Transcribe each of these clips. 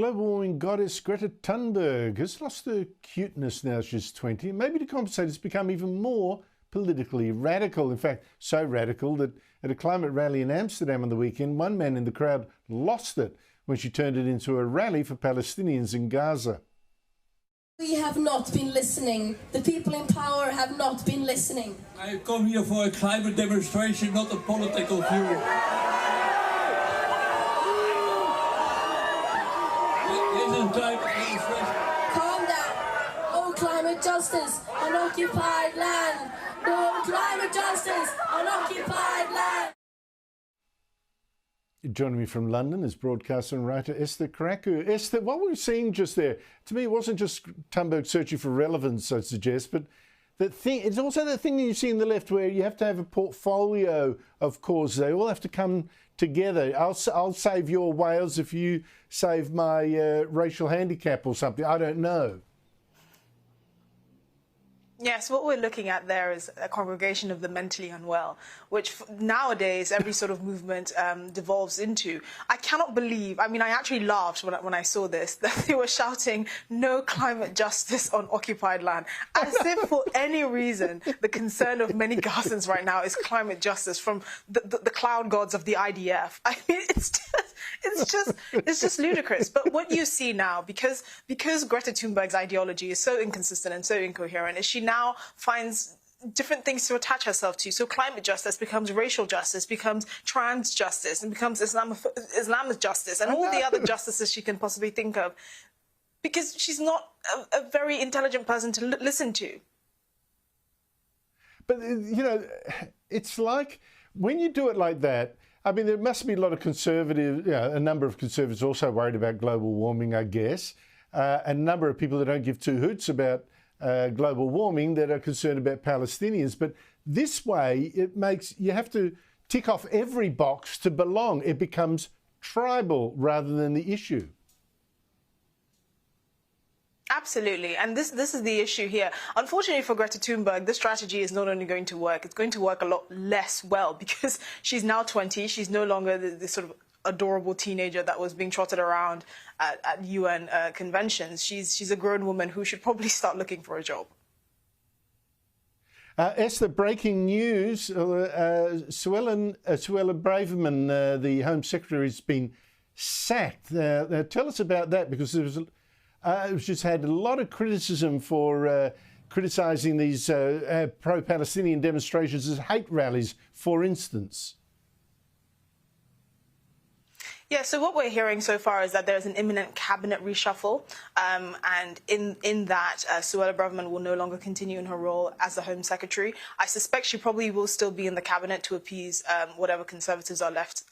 Global warming goddess Greta Thunberg has lost her cuteness now she's 20. Maybe to compensate, it's become even more politically radical. In fact, so radical that at a climate rally in Amsterdam on the weekend, one man in the crowd lost it when she turned it into a rally for Palestinians in Gaza. We have not been listening. The people in power have not been listening. I come here for a climate demonstration, not a political view. Calm down. No climate justice on occupied land. No climate justice on occupied land. Joining me from London is broadcaster and writer Esther Karaku. Esther, what we were seeing just there, to me, it wasn't just Thunberg searching for relevance, I suggest, but it's also the thing that you see in the left where you have to have a portfolio of causes. They all have to come together. I'll save your Wales if you save my racial handicap or something. I don't know. Yes, what we're looking at there is a congregation of the mentally unwell, which nowadays every sort of movement devolves into. I cannot believe, I mean, I actually laughed when I saw this, that they were shouting, no climate justice on occupied land, as if for any reason the concern of many Gazans right now is climate justice from the cloud gods of the IDF. I mean, it's just ludicrous. But what you see now, because Greta Thunberg's ideology is so inconsistent and so incoherent, is she now finds different things to attach herself to. So climate justice becomes racial justice, becomes trans justice, and becomes Islamist justice, and all the other justices she can possibly think of, because she's not a very intelligent person to listen to. But, you know, it's like when you do it like that, I mean, there must be a lot of conservatives, a number of conservatives also worried about global warming, I guess, and a number of people that don't give two hoots about global warming that are concerned about Palestinians. But this way, it makes you have to tick off every box to belong. It becomes tribal rather than the issue. Absolutely. And this is the issue here. Unfortunately for Greta Thunberg, this strategy is not only going to work, it's going to work a lot less well, because she's now 20. She's no longer the sort of adorable teenager that was being trotted around at UN conventions. She's a grown woman who should probably start looking for a job. Esther, breaking news, Suella Braverman, the Home Secretary, has been sacked. Tell us about that, because there was she's had a lot of criticism for criticising these pro-Palestinian demonstrations as hate rallies, for instance. Yeah, so what we're hearing so far is that there's an imminent cabinet reshuffle, and in that, Suella Braverman will no longer continue in her role as the Home Secretary. I suspect she probably will still be in the cabinet to appease whatever Conservatives are left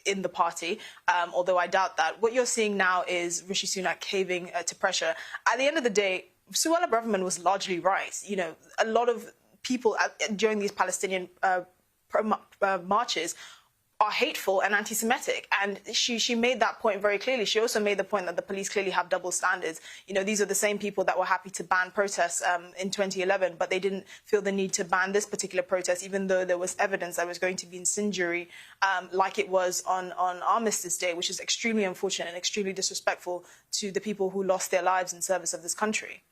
in the party, although I doubt that. What you're seeing now is Rishi Sunak caving to pressure. At the end of the day, Suella Braverman was largely right. You know, a lot of people during these Palestinian marches are hateful and anti-Semitic, and she made that point very clearly. She also made the point that the police clearly have double standards. You know, these are the same people that were happy to ban protests in 2011, but they didn't feel the need to ban this particular protest, even though there was evidence that it was going to be incendiary, like it was on Armistice Day, which is extremely unfortunate and extremely disrespectful to the people who lost their lives in service of this country.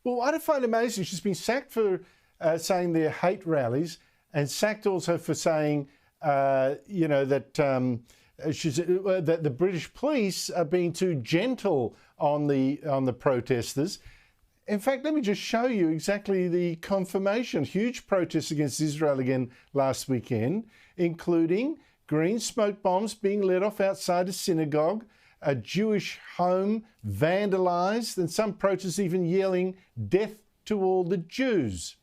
Well, I find amazing, she's been sacked for saying they're hate rallies, and sacked also for saying, you know, that that the British police are being too gentle on the protesters. In fact, let me just show you exactly the confirmation. Huge protests against Israel again last weekend, including green smoke bombs being let off outside a synagogue, a Jewish home vandalised, and some protesters even yelling, "Death to all the Jews."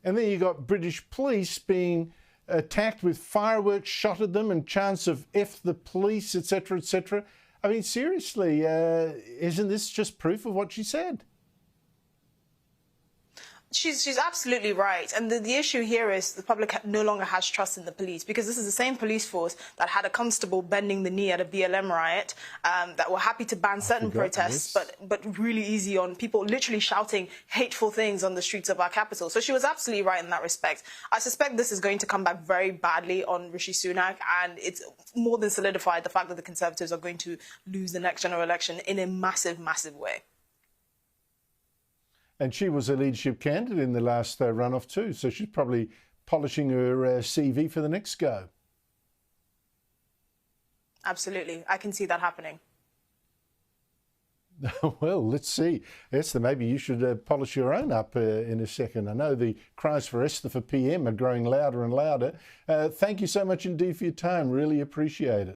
And then you got British police being attacked with fireworks shot at them and chants of "F the police," etc., etc. I mean, seriously, isn't this just proof of what she said? She's absolutely right. And the issue here is the public no longer has trust in the police, because this is the same police force that had a constable bending the knee at a BLM riot, that were happy to ban certain protests, but really easy on people literally shouting hateful things on the streets of our capital. So she was absolutely right in that respect. I suspect this is going to come back very badly on Rishi Sunak, and it's more than solidified the fact that the Conservatives are going to lose the next general election in a massive, massive way. And she was a leadership candidate in the last runoff too, so she's probably polishing her CV for the next go. Absolutely. I can see that happening. Well, let's see. Esther, maybe you should polish your own up in a second. I know the cries for Esther for PM are growing louder and louder. Thank you so much indeed for your time. Really appreciate it.